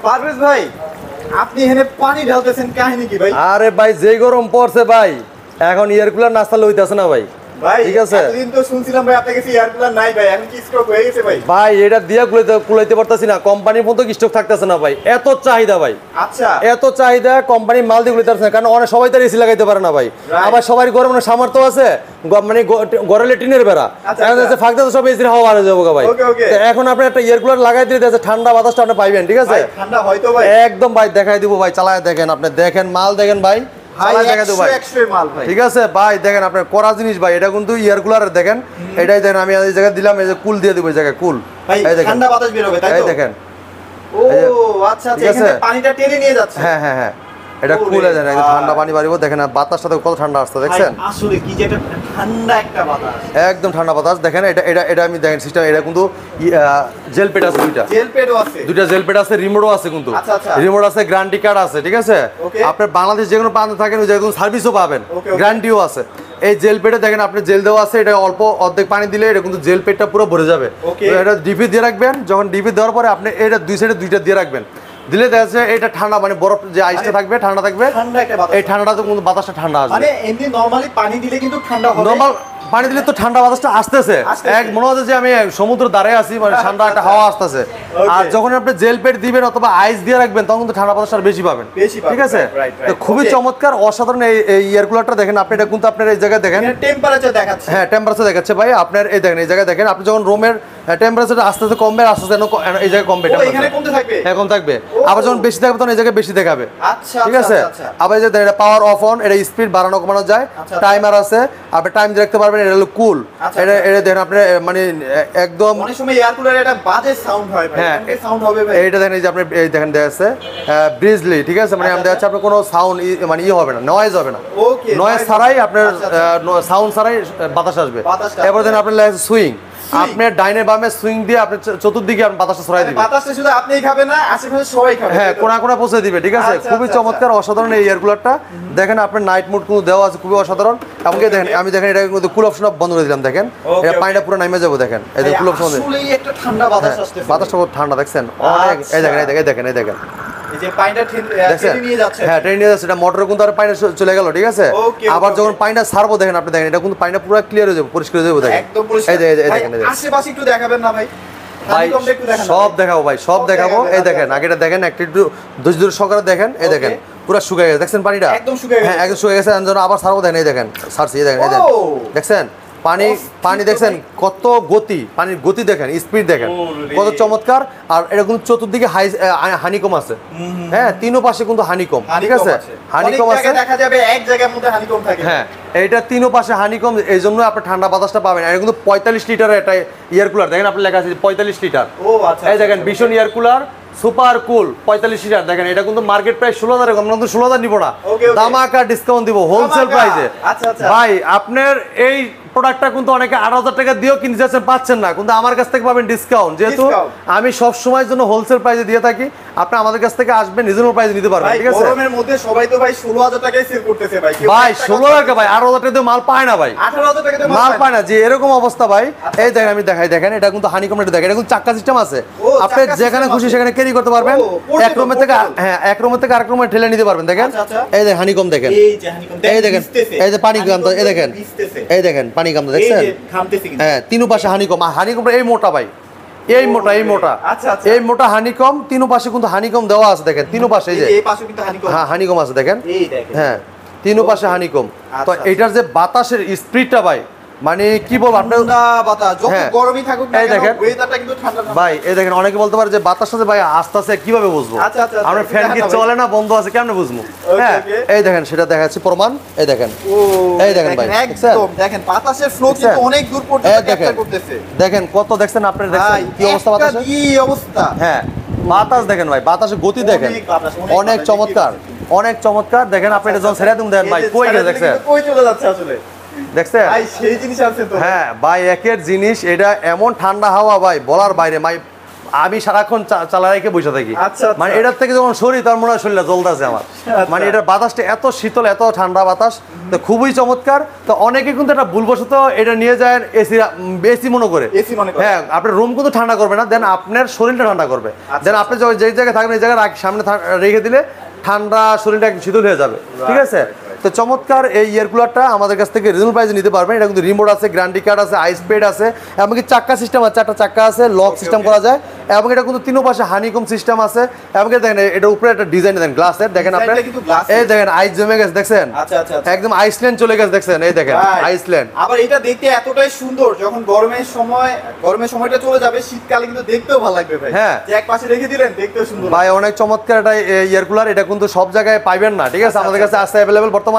পারভেজ ভাই, আপনি এখানে পানি ঢালতেছেন, কাহিনী কি ভাই? আরে ভাই যে গরম পড়ছে ভাই, এখন এয়ার কুলার নাস্তা লইতেছে না ভাই। ভাই ঠিক আছে, এতদিন তো শুনছিলাম ভাই আপনার কাছে এয়ার কুলার নাই ভাই, এখন কি স্টক হয়ে গেছে ভাই? ভাই এটা দিয়া কুলাইতে পারতাছি না, কোম্পানির মতো স্টক থাকতেছে না ভাই, এত চাহিদা ভাই। আচ্ছা, এত চাহিদা, কোম্পানি মাল দিয়ে কুলাইতে পারছে না, কারণ অনেক সবাই তো এসি লাগাইতে পারে না ভাই। আবার সবাই গরম সামর্থ্য আছে, মানে গড়ে টিনের বেড়া, এখন যাচ্ছে ফাঁকতে তো সব এসির হাওয়া বাড়ে যাবো ভাই। তো এখন আপনি একটা এয়ার কুলার লাগাই দিলে যাচ্ছে ঠান্ডা বাতাসটা আপনি পাইবেন। ঠিক আছে, ঠান্ডা হয়তো ভাই একদম ভাই দেখাই দিব ভাই, চালায় দেখেন, আপনি দেখেন মাল দেখেন ভাই, ঠিক আছে ভাই। দেখেন আপনার করা জিনিস ভাই, এটা কিন্তু এয়ার কুলারের দেখেন, এটাই দেখেন আমি এই জায়গায় দিলাম, এই যে কুল দিয়ে দিব, এই জায়গায় কুল, এই দেখেন ঠান্ডা বাতাস বের হবে, তাই তো? এই দেখেন, ও আচ্ছা আচ্ছা, এখানে পানিটা টেনে নিয়ে যাচ্ছে। হ্যাঁ হ্যাঁ হ্যাঁ, এটা কুলে দেন, একদম ঠান্ডা পানি বাড়িব। দেখেন বাতাসটা কত ঠান্ডা আসছে, দেখছেন? আসলে কি যেটা ঠান্ডা একটা বাতাস, একদম ঠান্ডা বাতাস। দেখেন এটা এটা এটা আমি দেখেন সিস্টেম, এটা কিন্তু জেল পেড আছে, দুইটা জেল পেড আছে, রিমোটও আছে কিন্তু, রিমোট আছে, গ্যারান্টি কার্ড আছে। ঠিক আছে, আপনার বাংলাদেশ যে কোনো প্রান্তে থাকেন ওই জায়গায় সার্ভিসও পাবেন, গ্যারান্টিও আছে। এই জেল পেডে দেখেন আপনি জেল দেওয়া আছে, এটা অল্প অর্ধেক পানি দিলে এটা কিন্তু জেল পেডটা পুরো ভরে যাবে। এটা ডিপি দিয়ে রাখবেন, যখন ডিপি দেওয়ার পরে আপনি এটা দুই সাইডে দুইটা দিয়ে রাখবেন, দিলে দেখা যাচ্ছে এটা ঠান্ডা, মানে বরফ যে আইসটা থাকবে ঠান্ডা থাকবে, এই ঠান্ডাটা তো কিন্তু বাতাসটা ঠান্ডা আসবে। মানে এমনি নরমালি পানি দিলে কিন্তু ঠান্ডা হবে, নরমাল পানি দিলে তো ঠান্ডা বাতাসটা আসতেছে, এক মনে হচ্ছে যে আমি সমুদ্র দাঁড়ায় আছি, মানে ঠান্ডা একটা হাওয়া আসতেছে। আর যখন আপনি জেল পেট দিবেন অথবা আইস দিয়ে রাখবেন, তখন কিন্তু ঠান্ডা বাতাসটা বেশি পাবেন। ঠিক আছে, তো খুবই চমৎকার অসাধারণ এই এয়ার কুলারটা। দেখেন আপনি এটা কিন্তু আপনার এই জায়গায় দেখেন টেম্পারেচার দেখাচ্ছে, হ্যাঁ টেম্পারেচার দেখাচ্ছে ভাই। আপনার এই দেখেন এই জায়গায় দেখেন, আপনি যখন রুমের টেম্পারেচারটা আস্তে আস্তে কমবে, আস্তে আস্তে এই জায়গায় কমবে, এখানে কমতে থাকবে, হ্যাঁ কম থাকবে। আবার যখন বেশি থাকবে তখন এই জায়গায় বেশি দেখাবে। আচ্ছা, ঠিক আছে, আবার এই যে এটা পাওয়ার অফ অন, এটা স্পিড বাড়ানো কমানো যায়, টাইমার আছে, আপনি টাইম দেখতে পারবেন। এটা হলো কুল, এটা এটা দেখেন আপনি মানে একদম অনেক সময় এয়ার কুলারে এটা বাজে সাউন্ড হয় ভাই, হ্যাঁ সাউন্ড হবে ভাই। এইটা দেখেন, এই যে আপনি এই দেখেন দেয়া আছে ব্রিজলি। ঠিক আছে, মানে আমরা দেখাচ্ছি আপনার কোনো সাউন্ড মানে হবে না, নয়েজ হবে না, নয়েজ ছাড়াই আপনার সাউন্ড ছাড়াই বাতাস আসবে। এবার দেখেন আপনার লাগে সুইং, আপনার ডাইনে বামে সুইং দিয়ে আপনি চতুর্দিকে আপনি বাতাসটা ছড়াই দিবেন, বাতাসটা শুধু আপনিই খাবেন না, আশেপাশে সবাই খাবে, হ্যাঁ কোণা কোণা পৌঁছে দিবে। ঠিক আছে, খুবই চমৎকার অসাধারণ এই এয়ার কুলারটা। দেখেন আপনার নাইট মোড কিন্তু দেওয়া আছে, খুবই অসাধারণ। এমনকি দেখেন আমি দেখেন এটা কিন্তু কুল অপশন বন্ধ করে দিলাম, দেখেন এটা পানিটা পুরো নামে যাবো। দেখেন এই যে কুল অপশন, আসলেই একটা ঠান্ডা বাতাস আসতেছে, বাতাসটা খুব ঠান্ডা, দেখছেন অনেক। এই দেখেন এই দেখেন এই দেখেন এই যে পানিটা টেনে নিয়ে যাচ্ছে, হ্যাঁ টেনে নিয়ে যাচ্ছে, এটা মোটরে কিন্তু আর পানিটা চলে গেল। ঠিক আছে, আবার যখন পানিটা ছাড়বো দেখেন আপনি দেখেন এটা কিন্তু পানিটা পুরো ক্লিয়ার হয়ে যাবে, পরিষ্কার হয়ে যাবে। দেখেন একদম পরিষ্কার। এই দেখেন আশেপাশে একটু দেখাবেন না ভাই? ভাই সব দেখাবো ভাই, সব দেখাবো। এই দেখেন আগেটা দেখেন, একটু ধৈর্য সহকারে দেখেন। এই দেখেন পুরো শুকিয়ে গেছে, দেখছেন পানিটা একদম শুকিয়ে গেছে, হ্যাঁ একদম শুকিয়ে গেছে। আবার ছাড়বো দেখেন, এই দেখেন ছাড়ছি, এই দেখেন এই দেখেন দেখছেন পানি পানি দেখছেন কত গতি, পানির গতি দেখেন, স্পিড দেখেন কত চমৎকার। আর এটা কিন্তু চতুর্দিকে হানিকম আছে, হ্যাঁ তিনও পাশে কিন্তু হানিকম। ঠিক আছে, হানিকম আছে, দেখা যাবে এক জায়গার মধ্যে হানিকম থাকে, হ্যাঁ এইটা তিনও পাশে হানিকম, এই জন্য আপনি ঠান্ডা বাতাসটা পাবেন। এটা কিন্তু 45 লিটারের একটা এয়ার কুলার, দেখেন আপনার লেখা আছে 45 লিটার। এই দেখেন ভীষণ air cooler super cool 45 litre. দেখেন এটা কিন্তু মার্কেট প্রাইস 16,000, আমরা কিন্তু 16,000 নিব না, দামাকা ডিসকাউন্ট দিব হোলসেল প্রাইসে। ভাই আপনার এই প্রোডাক্টটা কিন্তু অনেকে 8,000 টাকা দিয়েও কিনতে যাচ্ছেন, পাচ্ছেন না, কিন্তু আমার কাছ থেকে পাবেন ডিসকাউন্ট, যেহেতু আমি সব সময়ের জন্য হোলসেল প্রাইসে দিয়ে থাকি। আপনি আমাদের কাছ থেকে আসবেন, রিজনেবল প্রাইসে নিতে পারবেন। ঠিক আছে, গরমের মধ্যে সবাই তো ভাই 16,000 টাকায় সেল করতেছে ভাই, ভাই 16,000 টাকা ভাই, 8,000 টাকা দিয়ে মাল পায় না ভাই, 18,000 টাকা দিয়ে মাল পায় না, যে এরকম অবস্থা ভাই। এই দেখেন আমি দেখাই, দেখেন এটা কিন্তু হানিকম, এটা দেখেন এটা কিন্তু চাক্কা সিস্টেম আছে, আপনি যেখানে খুশি সেখানে ক্যারি করতে পারবেন, এক রুমের থেকে হ্যাঁ এক রুমের থেকে আরেক রুমে ঠেলে নিতে পারবেন। দেখেন এই দেখেন হানিকম, দেখেন এই দেখেন এই যে পানি গামটা, এই দেখেন এই দেখেন পানি গামটা দেখছেন, হ্যাঁ তিনও পাশে হানিকম। হানিকম এই মোটা ভাই, এই মোটা এই মোটা এই মোটা হানিকম, তিনও পাশে কিন্তু হানিকম দেওয়া আছে। দেখেন তিনও পাশে এই যে হ্যাঁ হানিকম আছে, দেখেন হ্যাঁ তিনও পাশে হানিকম। তো এটার যে বাতাসের স্পিডটা ভাই, মানে কি বলবো আপনার বাতাস যত গরমই থাকুক না কেন ওয়েদারটা কিন্তু ঠান্ডা ভাই। এই দেখেন অনেকে বলতে পারে যে বাতাসটা যে ভাই আস্তে আস্তে কিভাবে বুঝবো, আমরা ফ্যান কি চলে না বন্ধ আছে কেমনে বুঝবো? হ্যাঁ এই দেখেন সেটা দেখাচ্ছি প্রমাণ। এই দেখেন এই দেখেন ভাই একদম দেখেন বাতাসের ফ্লো কিন্তু অনেক দূর পর্যন্ত ক্যাপচার করতেছে। দেখেন কত দেখছেন আপনি, দেখছেন কি অবস্থা বাতাসের, কি অবস্থা। হ্যাঁ বাতাস দেখেন ভাই, বাতাসের গতি দেখেন অনেক চমৎকার, অনেক চমৎকার। দেখেন আপনি এটা যখন ছেড়ে দিন দেখেন ভাই কই গেছে, দেখছেন কই চলে যাচ্ছে আসলে, দেখছেন ভাই সেই জিনিস আছে তো। হ্যাঁ ভাই একের জিনিস, এটা এমন ঠান্ডা হাওয়া ভাই বলার বাইরে ভাই। আমি সারাক্ষণ চালা রেখে বসে থাকি। আচ্ছা, মানে এটার থেকে যখন সরি তার মনে হয় শরীরটা জ্বলতেছে আমার। মানে এটার বাতাসটা এত শীতল, এত ঠান্ডা বাতাস, তো খুবই চমৎকার। তো অনেকে কিন্তু এটা ভুলবশত এটা নিয়ে যায় এসি মনে করে। হ্যাঁ, আপনার রুম কিন্তু ঠান্ডা করবে না, দেন আপনার শরীরটা ঠান্ডা করবে। দেন আপনি যে জায়গায় থাকবেন এই জায়গায় সামনে রেখে দিলে ঠান্ডা শরীরটা একটু শীতল হয়ে যাবে, ঠিক আছে। তো চমৎকার এই এয়ার কুলারটা আমাদের কাছ থেকে রিজনেবল প্রাইসে নিতে পারবেন। এটা কিন্তু রিমোট আছে, গ্যারান্টি কার্ড আছে, আইস পেড আছে, এমনকি চাক্কা সিস্টেম আছে, 4টা চাক্কা আছে, লক সিস্টেম করা যায়, এবং এটা কিন্তু তিনো পাশে হানিকম সিস্টেম আছে। এবং দেখেন এটা উপরে একটা ডিজাইন দেন গ্লাসের, দেখেন আপনি এই দেখেন আইস জমে গেছে, দেখছেন একদম আইসল্যান্ড চলে গেছে, দেখছেন এই দেখেন আইসল্যান্ড। আবার এটা দেখতে এতটাই সুন্দর, যখন গরমের সময়টা চলে যাবে, শীতকালে কিন্তু দেখতেও ভালো লাগবে ভাই। হ্যাঁ, যে এক পাশে রেখে দিলেন দেখতেও সুন্দর ভাই, অনেক চমৎকার এটা এয়ার কুলার। এটা কিন্তু সব জায়গায় পাবেন না, ঠিক আছে, আমাদের কাছে আছে অ্যাভেলেবল বর্তমানে।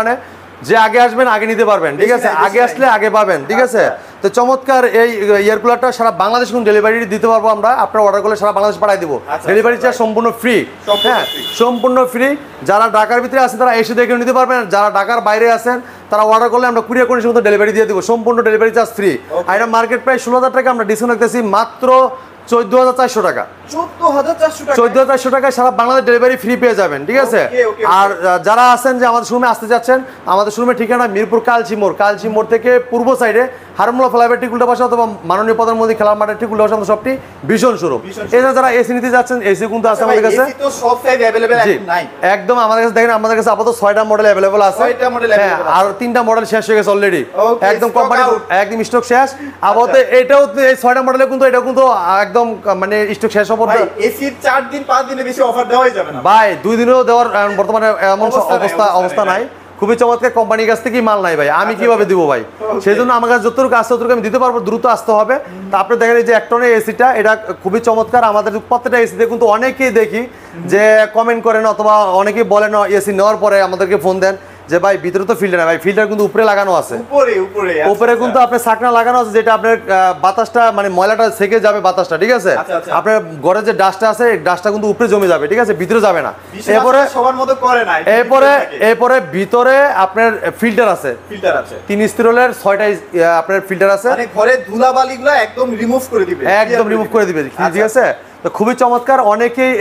যে আগে আসবেন আগে নিতে পারবেন, ঠিক আছে, আগে আসলে আগে পাবেন, ঠিক আছে। তো চমৎকার এই এয়ার কুলারটা সারা বাংলাদেশ কিন্তু ডেলিভারি দিতে পারবো আমরা। আপনারা অর্ডার করলে সারা বাংলাদেশ পাঠিয়ে দিব, ডেলিভারি চার্জ সম্পূর্ণ ফ্রি। হ্যাঁ, সম্পূর্ণ ফ্রি। যারা ঢাকার ভিতরে আছেন তারা এসে দেখে নিতে পারবেন, যারা ঢাকার বাইরে আছেন তারা অর্ডার করলে আমরা কুরিয়ার কন্ডিশন মতো ডেলিভারি দিয়ে দিব, সম্পূর্ণ ডেলিভারি চার্জ ফ্রি। আর এটা মার্কেট প্রাইস 16,000 টাকা, আমরা ডিসকাউন্ট রাখতেছি মাত্র 14,400 টাকা। 14,400 টাকায় সারা বাংলাদেশ ডেলিভারি ফ্রি পেয়ে যাবেন, ঠিক আছে। আর যারা আছেন যে আমাদের শোরুমে আসতে যাচ্ছেন, আমাদের শোরুমের ঠিকানা মিরপুর কালচি মোড় থেকে পূর্ব সাইডে হারমোলা ফ্লাইওভার ঠিক উল্টা পাশে, অথবা মাননীয় প্রধানমন্ত্রী খেলার মাঠের ঠিক উল্টা পাশে আমাদের সবটি ভীষণ শোরুম। এছাড়া যারা এসি নিতে যাচ্ছেন, এসি কিন্তু আছে আমাদের কাছে একদম। আমাদের কাছে দেখেন, আমাদের কাছে আপাতত 6টা মডেল অ্যাভেলেবল আছে, আর 3টা মডেল শেষ হয়ে গেছে অলরেডি, একদম কোম্পানি একদম স্টক শেষ। আপাতত এটাও এই 6টা মডেলে কিন্তু এটা কিন্তু একদম মানে স্টক শেষ হওয়ার পর এসির 4 দিন 5 দিনের বেশি অফার দেওয়াই যাবে না ভাই, 2 দিনেও দেওয়ার বর্তমানে এমন অবস্থা নাই। খুবই চমৎকার, কোম্পানির কাছ থেকেই মাল নাই ভাই, আমি কিভাবে দিব ভাই? সেই জন্য আমার কাছে যতটুকু আসছে ততটুকু আমি দিতে পারবো, দ্রুত আসতে হবে। তারপরে দেখেন এই যে 1 টনের এসিটা, এটা খুবই চমৎকার। আমাদের প্রত্যেকটা এসিতে কিন্তু অনেকেই দেখি যে কমেন্ট করেন, অথবা অনেকেই বলেন এসি নেওয়ার পরে আমাদেরকে ফোন দেন যে ভাই ভিতরে তো ফিল্টার না, ভাই ফিল্টার কিন্তু উপরে লাগানো আছে, উপরে কিন্তু আপনার ছাকনা লাগানো আছে, যেটা আপনার বাতাসটা মানে ময়লাটা সেকে যাবে বাতাসটা, ঠিক আছে। আপনার ঘরে যে ডাস্টটা আছে, ডাস্টটা কিন্তু উপরে জমে যাবে, ঠিক আছে, ভিতরে যাবে না। এরপরে সবার মতো করে না, এরপরে ভিতরে আপনার ফিল্টার আছে 3 স্টিরোলের 6টা আপনার ফিল্টার আছে, মানে ঘরে ধুলাবালিগুলো একদম রিমুভ করে দিবে, ঠিক আছে। তো খুবই চমৎকার। অনেকেই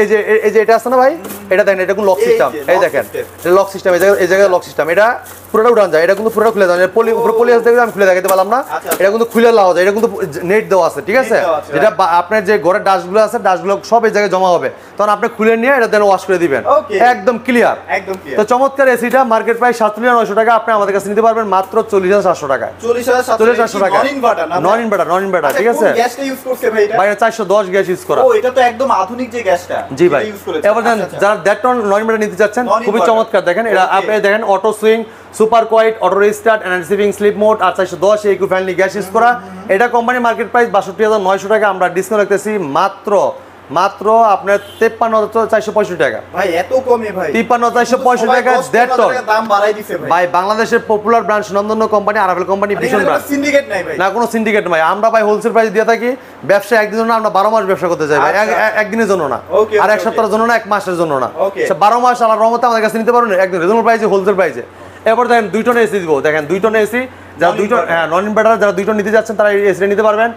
এই যে এটা আছে না ভাই, এটা দেখেন, এটা কিন্তু লক সিস্টেম, এই দেখেন এটা লক সিস্টেম, এই জায়গায় লক সিস্টেম, এটা পুরোটা উঠান যায়, এটা কিন্তু পুরোটা খুলে যায়, উপরে পলি আছে, আমি খুলে দেখাতে পারলাম না, এটা কিন্তু খুলে লাওয়া যায়, এটা কিন্তু নেট দেওয়া আছে, ঠিক আছে। যেটা আপনার যে ঘরের ডাস্টগুলো আছে, ডাস্টগুলো সব এই জায়গায় জমা হবে, তখন আপনি খুলে নিয়ে এটা দেন ওয়াশ করে দিবেন, একদম ক্লিয়ার। তো চমৎকার এসিটা মার্কেট প্রাইস 47,900 টাকা, আপনি আমাদের কাছে নিতে পারবেন মাত্র 40,700 টাকায়। 40,700 টাকা, নন ইনভার্টার, ঠিক আছে। গ্যাসটা ইউজ করতে ভাই, এটা ভাই 410 গ্যাস ইউজ করা। ও, এটা তো একদম আধুনিক যে গ্যাসটা, জি ভাই। এবার যারা 1.5 টন নন ইনভার্টার নিতে যাচ্ছেন, খুবই চমৎকার। দেখেন এটা আপনি দেখেন, auto swing, super quiet, auto restart, energy saving sleep mode, আর 410 ইকো ফ্রেন্ডলি গ্যাস ইউজ করা। এটা কোম্পানি মার্কেট প্রাইস 62,900 টাকা, আমরা ডিসকাউন্ট রাখতেছি মাত্র আপনার 53,465 টাকা। ভাই এত কমে ভাই, 53,465 টাকা 1.5 টন দাম বাড়াই দিছে ভাই। বাংলাদেশের পপুলার ব্র্যান্ড সুনামধন্য কোম্পানি আরাভেল কোম্পানি, ভীষণ ব্র্যান্ড। সিন্ডিকেট নাই ভাই, না কোনো সিন্ডিকেট নাই। আমরা ভাই হোলসেল প্রাইস দিয়ে থাকি। ব্যবসা একদিনের জন্য, আমরা 12 মাস ব্যবসা করতে চাই ভাই, একদিনের জন্য না, আর এক সপ্তাহের জন্য না, 1 মাসের জন্য না, 12 মাস আল্লাহর রহমতে আমাদের কাছে নিতে পারবেন একদম রিজনেবল প্রাইসে, হোলসেল প্রাইসে। এরপর দেখেন 2 টন এসি দিব, দেখেন 2 টন এসি, যারা 2 টন নন ইনভার্টার যারা 2 টন নিতে যাচ্ছেন তারা এই এসিটা নিতে পারবেন।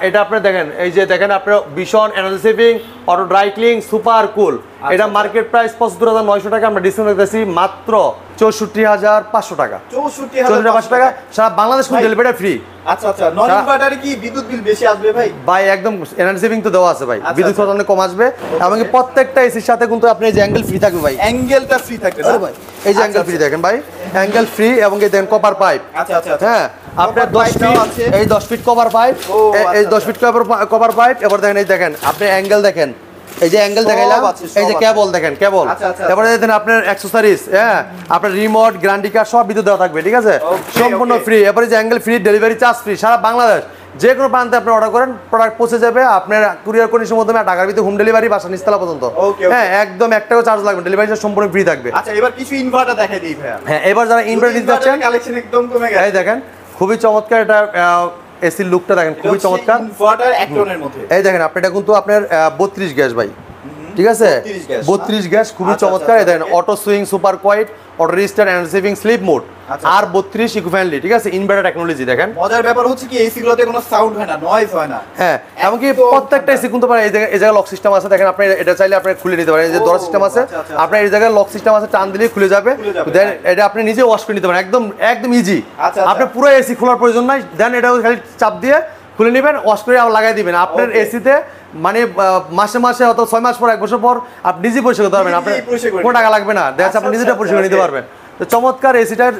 এটা আপনি দেখেন, এই যে দেখেন আপনার ভীষণ energy saving, auto dry clean, super cool. এটা মার্কেট প্রাইস 75,900 টাকা, আমরা ডিসকাউন্ট রাখতেছি মাত্র 64,500 টাকা। 64,500 টাকা, সারা বাংলাদেশ কোন ডেলিভারি ফ্রি। আচ্ছা, নন ইনভার্টারে কি বিদ্যুৎ বিল বেশি আসবে ভাই? ভাই একদম এনার্জি সেভিং তো দেওয়া আছে ভাই, বিদ্যুৎ খরচ অনেক কম আসবে, এবং প্রত্যেকটা এসির সাথে কিন্তু আপনি যে অ্যাঙ্গেল ফ্রি থাকবে ভাই, অ্যাঙ্গেলটা ফ্রি থাকবে না ভাই, এই যে অ্যাঙ্গেল ফ্রি দেখেন ভাই, অ্যাঙ্গেল ফ্রি, এবং এই দেখেন কপার পাইপ। হ্যাঁ, আপনার 10 ফিট, এই 10 ফিট কভার পাইপ, এই 10 ফিট কভার পাইপ। এবার দেখেন, এই দেখেন আপনি অ্যাঙ্গেল দেখেন, এই যে অ্যাঙ্গেল দেখাইলাম, এই যে কেবল দেখেন, কেবল। তারপরে দেখেন আপনার অ্যাকসেসরিজ, হ্যাঁ, আপনার রিমোট, গ্যারান্টি কার্ড সব বিদ্যুৎ দেওয়া থাকবে, ঠিক আছে, সম্পূর্ণ ফ্রি। এবারে যে angle free, delivery charge free, সারা বাংলাদেশ যে কোনো প্রান্তে আপনি অর্ডার করেন, প্রোডাক্ট পৌঁছে যাবে আপনার কুরিয়ার কন্ডিশনের মাধ্যমে, ঢাকার ভিতরে হোম ডেলিভারি, বাসা নিচতলা পর্যন্ত। হ্যাঁ, একদম 1 টাকাও চার্জ লাগবে, ডেলিভারি চার্জ সম্পূর্ণ ফ্রি থাকবে। আচ্ছা, এবার কিছু ইনভার্টার দেখাই দিই ভাই। হ্যাঁ, এবার যারা ইনভার্টার নিতে যাচ্ছেন, কালেকশন একদম কমে গেছে, এই দেখেন খুবই চমৎকার, এটা এসির লুকটা দেখেন খুবই চমৎকার। ইনভার্টার 1 টনের মধ্যে, এই দেখেন আপনি এটা কিন্তু আপনার 32 গ্যাস ভাই, ঠিক আছে 32 গ্যাস খুবই চমৎকার দেখেন auto swing super quiet auto restart and saving sleep mode আর 32 ইকো ফ্রেন্ডলি ঠিক আছে ইনভার্টার টেকনোলজি দেখেন মজার ব্যাপার হচ্ছে কি এসি গুলোতে কোনো সাউন্ড হয় না নয়েজ হয় না হ্যাঁ এমনকি প্রত্যেকটা এসি কিন্তু এই জায়গায় লক সিস্টেম আছে দেখেন আপনি এটা চাইলে আপনি খুলে নিতে পারেন এই যে দরজা সিস্টেম আছে আপনার এই জায়গায় লক সিস্টেম আছে টান দিলে খুলে যাবে দেন এটা আপনি নিজে ওয়াশ করে নিতে পারেন একদম ইজি আপনি পুরো এসি খোলার প্রয়োজন নাই দেন এটা খালি চাপ দিয়ে খুলে নেবেন ওয়াশ করে আবার লাগাই দিবেন আপনার এসিতে মানে মাসে অথবা 6 মাস পর 1 বছর পর আপনি নিজে পরিষ্কার করতে পারবেন আপনার কোনো টাকা লাগবে না দেখা যাচ্ছে আপনি নিজেটা পরিষ্কার করে নিতে পারবেন তো চমৎকার এসিটার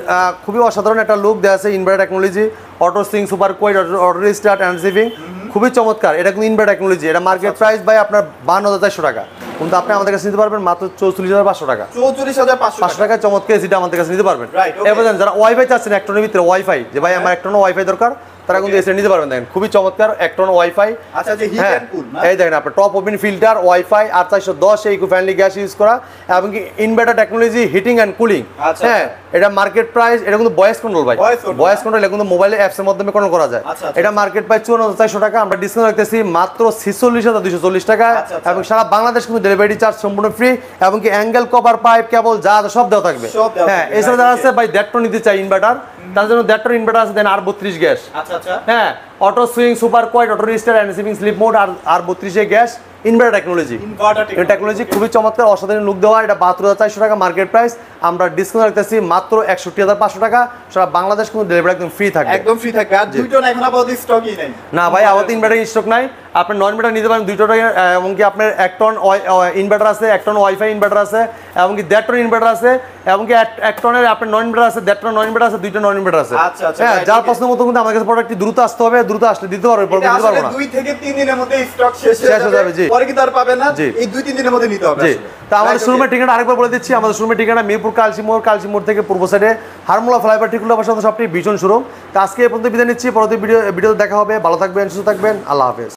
খুবই অসাধারণ একটা লুক দেওয়া আছে inverter technology auto swing super quiet auto restart and saving খুবই চমৎকার এটা কিন্তু ইনভার্টার টেকনোলজি এটা মার্কেট প্রাইস ভাই আপনার 52,400 টাকা কিন্তু আপনি আমাদের কাছে নিতে পারবেন মাত্র 44,500 টাকা 44,500 টাকা চমৎকার এসিটা আমাদের কাছে নিতে পারবেন এবার যারা ওয়াইফাই চাচ্ছেন একটনের ভিতরে ওয়াইফাই যে ভাই আমার একটনও ওয়াইফাই দরকার তারা কিন্তু এসে নিতে পারবেন দেখেন খুবই চমৎকার একটন ওয়াইফাই আচ্ছা যে হিট এন্ড কুল না এই দেখেন আপনার টপ ওপেন ফিল্টার ওয়াইফাই আর 410 ইকো ফ্রেন্ডলি গ্যাস ইউজ করা এবং কি inverter technology heating and cooling হ্যাঁ এটা মার্কেট প্রাইস এটা কিন্তু ভয়েস কন্ট্রোল ভাই ভয়েস কন্ট্রোল এটা কিন্তু মোবাইলে অ্যাপস এর মাধ্যমে কন্ট্রোল করা যায় এটা মার্কেট প্রাইস 54,400 টাকা আমরা ডিসকাউন্ট রাখতেছি মাত্র 46,240 টাকা এবং সারা বাংলাদেশ কিন্তু ডেলিভারি চার্জ সম্পূর্ণ ফ্রি এবং কি অ্যাঙ্গেল কভার পাইপ কেবল যা সব দেওয়া থাকবে হ্যাঁ এছাড়া যারা আছে ভাই 1.5 টন নিতে চাই ইনভার্টার তার জন্য 1.5 টন ইনভার্টার আছে দেন আর 32 গ্যাস হ্যাঁ auto swing super quiet auto restart and saving sleep mode আর 32 গ্যাস ইনভার্টার টেকনোলজি টেকনোলজি খুবই চমৎকার অসাধারণ লুক দেওয়া এটা 72,400 টাকা মার্কেট প্রাইস আমরা ডিসকাউন্ট রাখতেছি মাত্র 61,500 টাকা সারা বাংলাদেশ কিন্তু ডেলিভারি একদম ফ্রি থাকবে একদম ফ্রি থাকবে আর 2 টন এখন আপাতত স্টকই নাই না ভাই আপাতত ইনভার্টার স্টক নাই আপনি নন ইনভার্টার নিতে পারেন 2 টন এবং কি আপনার 1 টন ইনভার্টার আছে 1 টন ওয়াইফাই ইনভার্টার আছে এবং কি 1.5 টন ইনভার্টার আছে এবং কি 1 টনের আপনার নন ইনভার্টার আছে 1.5 টন নন ইনভার্টার আছে 2 টন নন ইনভার্টার আছে হ্যাঁ যার প্রশ্ন মতো কিন্তু আমাদের কাছে প্রোডাক্টটি দ্রুত আসতে হবে দ্রুত আসলে দিতে পারবে পরে দিতে পারবো না 2 থেকে 3 দিনের মধ্যে স্টক শেষ হয়ে যাবে পরে কি তার পাবেন না এই 2-3 দিনের মধ্যে নিতে হবে জি তা আমাদের শোরুমের ঠিকানা আরেকবার বলে দিচ্ছি আমাদের শোরুমের ঠিকানা মিরপুর কালচিমোড় থেকে পূর্ব সাইডে হারমোলা ফ্লাইওভার ঠিক হলো সবটি ভীষণ শোরুম তো আজকে এই পর্যন্ত বিদায় নিচ্ছি পরবর্তী ভিডিও দেখা হবে ভালো থাকবেন সুস্থ থাকবেন আল্লাহ হাফেজ